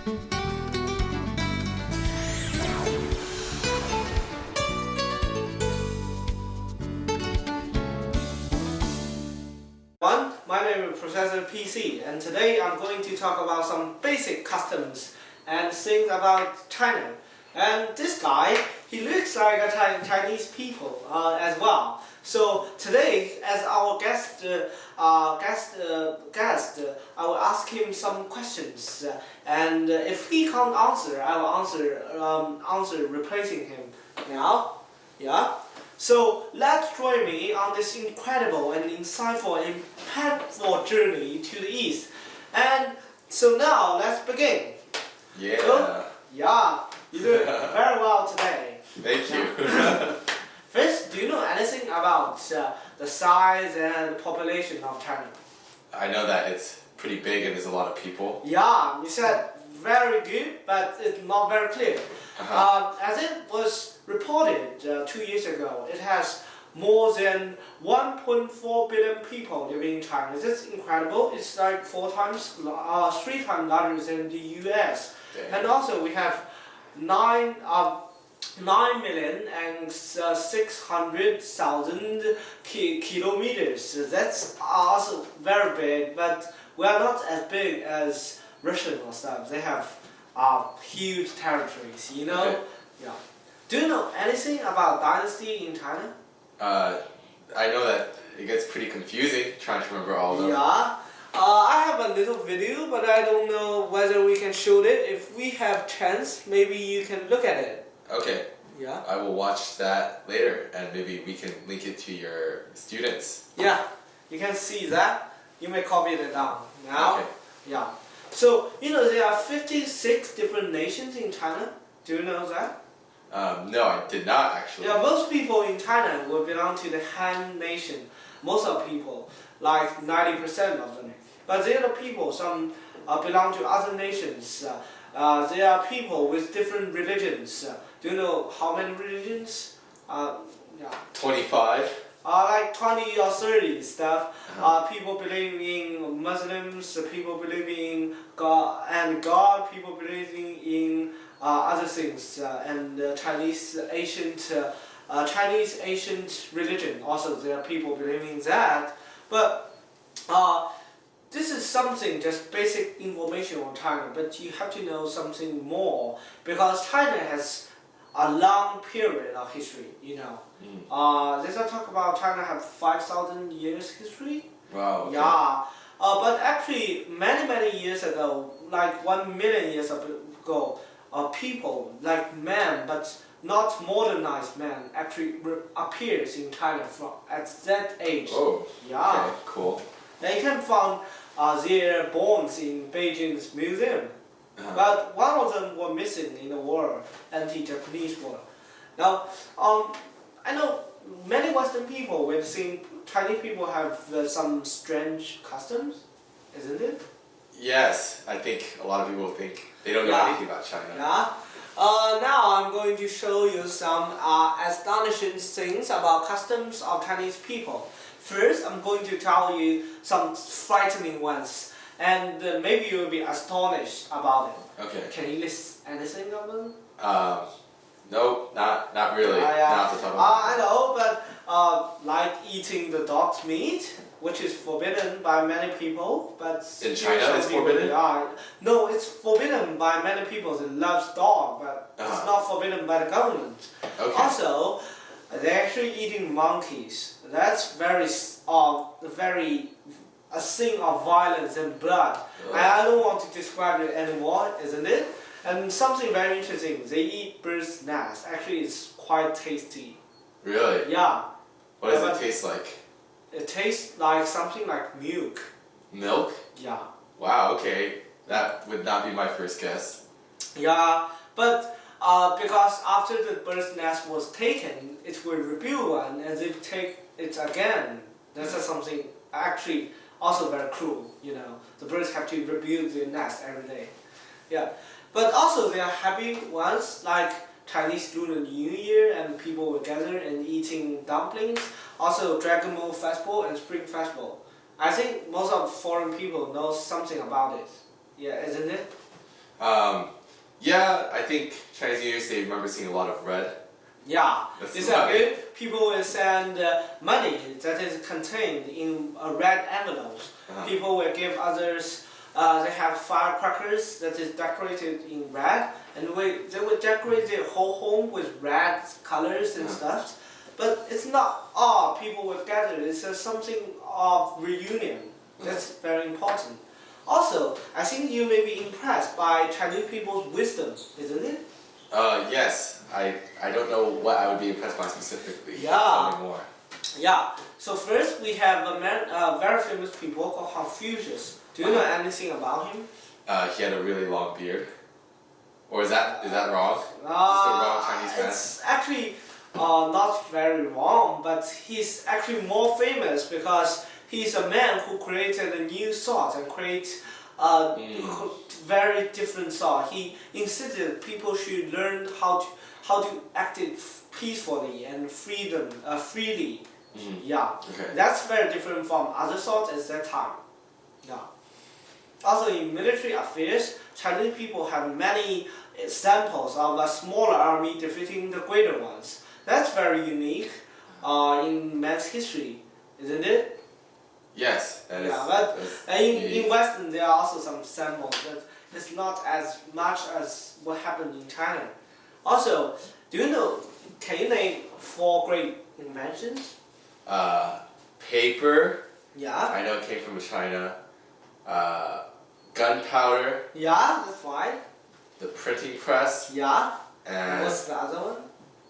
My name is Professor PC, and today I'm going to talk about some basic customs and things about China. And this guy, he looks like a Chinese people as well. So today, as our guest, I will ask him some questions, and if he can't answer, I will answer replacing him. Now, yeah. So let's join me on this incredible and insightful and impactful journey to the East. And so now let's begin. Yeah. So, yeah, you did very well today. Thank you. First, do you know anything about the size and the population of China? I know that it's pretty big and there's a lot of people. Yeah, you said very good, but it's not very clear. As it was reported 2 years ago, it has more than 1.4 billion people living in China. This is incredible. It's like 3 times larger than the US. Damn. And also we have 9,600,000 kilometers. That's also very big, but we are not as big as Russia or stuff. They have huge territories, you know? Okay. Yeah. Do you know anything about dynasty in China? I know that it gets pretty confusing trying to remember all of them. Yeah. I have a little video, but I don't know whether we can show it. If we have chance, maybe you can look at it. Okay. Yeah. I will watch that later and maybe we can link it to your students. Yeah. You can see that. You may copy it down. Now. Okay. Yeah. So, you know, there are 56 different nations in China. Do you know that? No, I did not actually. Yeah, most people in China will belong to the Han Nation. Most of people, like 90% of them. But there are people, some belong to other nations. There are people with different religions. Do you know how many religions? Yeah. 25? Like 20 or 30 stuff. People believe in Muslims, people believe in God, people believe in other things, and Chinese ancient religion. Also, there are people believing that. But this is something just basic information on China. But you have to know something more because China has a long period of history. You know. Let's not talk about China have 5,000 years history. Wow. Okay. Yeah. But actually, many years ago, like 1 million years ago. People like men, but not modernized men, actually appears in China at that age. Oh, yeah. Okay, cool. They can find their bones in Beijing's museum, but one of them were missing in the war, anti-Japanese war. Now, I know many Western people, we've seen Chinese people have some strange customs, isn't it? Yes, I think a lot of people think they don't know anything about China. Yeah. Now I'm going to show you some astonishing things about customs of Chinese people. First, I'm going to tell you some frightening ones, and maybe you'll be astonished about it. Okay. Can you list anything of them? No, not really. Not off the top of my I know, but like eating the dog's meat, which is forbidden by many people, but in China it's forbidden? No, it's forbidden by many people that loves dog, but it's not forbidden by the government. Okay. Also, they're actually eating monkeys. That's very a thing of violence and blood. I don't want to describe it anymore, isn't it? And something very interesting, they eat bird's nest. Actually, it's quite tasty. Really? Yeah. What does it taste like? It tastes like something like milk. Milk? Yeah. Wow, okay. That would not be my first guess. Yeah, but because after the bird's nest was taken, it will rebuild one and they take it again. That's something actually also very cruel, you know. The birds have to rebuild their nest every day. Yeah. But also there are happy ones like Chinese Lunar New Year and people will gather and eating dumplings. Also Dragon Moon Festival and Spring Festival. I think most of foreign people know something about it. Yeah, isn't it? Yeah, I think Chinese New Year's Day, I remember seeing a lot of red. Yeah, That's it's right. good. People will send money that is contained in a red envelope. People will give others. They have firecrackers that is decorated in red, and they will decorate their whole home with red colors and stuff. But it's not all people will gather. It's something of reunion. That's very important. Also, I think you may be impressed by Chinese people's wisdom, isn't it? Yes. I don't know what I would be impressed by specifically. Yeah. Tell me more. Yeah. So first we have a very famous people called Confucius. Do you know anything about him? He had a really long beard. Or is that wrong? Is the wrong Chinese man? It's actually not very wrong, but he's actually more famous because he's a man who created a new thought and create very different thought. He insisted people should learn how to act it peacefully and freely. Yeah, Okay. that's very different from other thoughts at that time. Yeah. Also in military affairs, Chinese people have many examples of a smaller army defeating the greater ones. That's very unique in man's history, isn't it? Yes. That is, Yeah, but unique. in Western there are also some samples, but it's not as much as what happened in China. Also, can you name 4 great inventions? Paper. Yeah. I know it came from China. Gunpowder. Yeah, that's fine. The printing press. Yeah. And And what's the other one?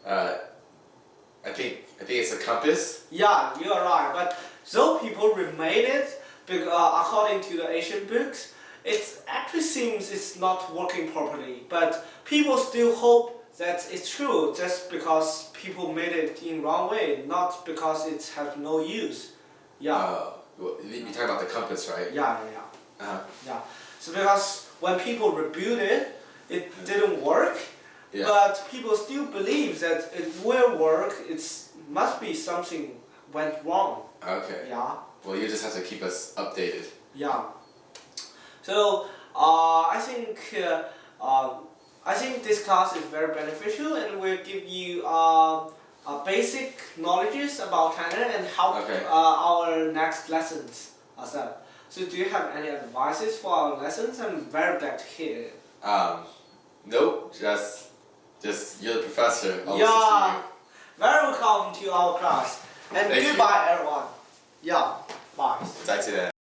I think it's a compass. Yeah, you are right. But though people remade it, according to the Asian books, it actually seems it's not working properly. But people still hope that it's true just because people made it in wrong way, not because it has no use. Yeah. You're talking about the compass, right? Yeah. Yeah. So because when people rebuild it, it didn't work. Yeah. But people still believe that it will work. It must be something went wrong. Okay. Yeah. Well, you just have to keep us updated. Yeah. So I think this class is very beneficial and will give you basic knowledges about China and how our next lessons are set. So do you have any advices for our lessons? I'm very glad to hear it. Nope. Just you're the professor. I'll Yeah. listen to you. Very welcome to our class. And Thank you. goodbye everyone. Yeah. Bye. 再见。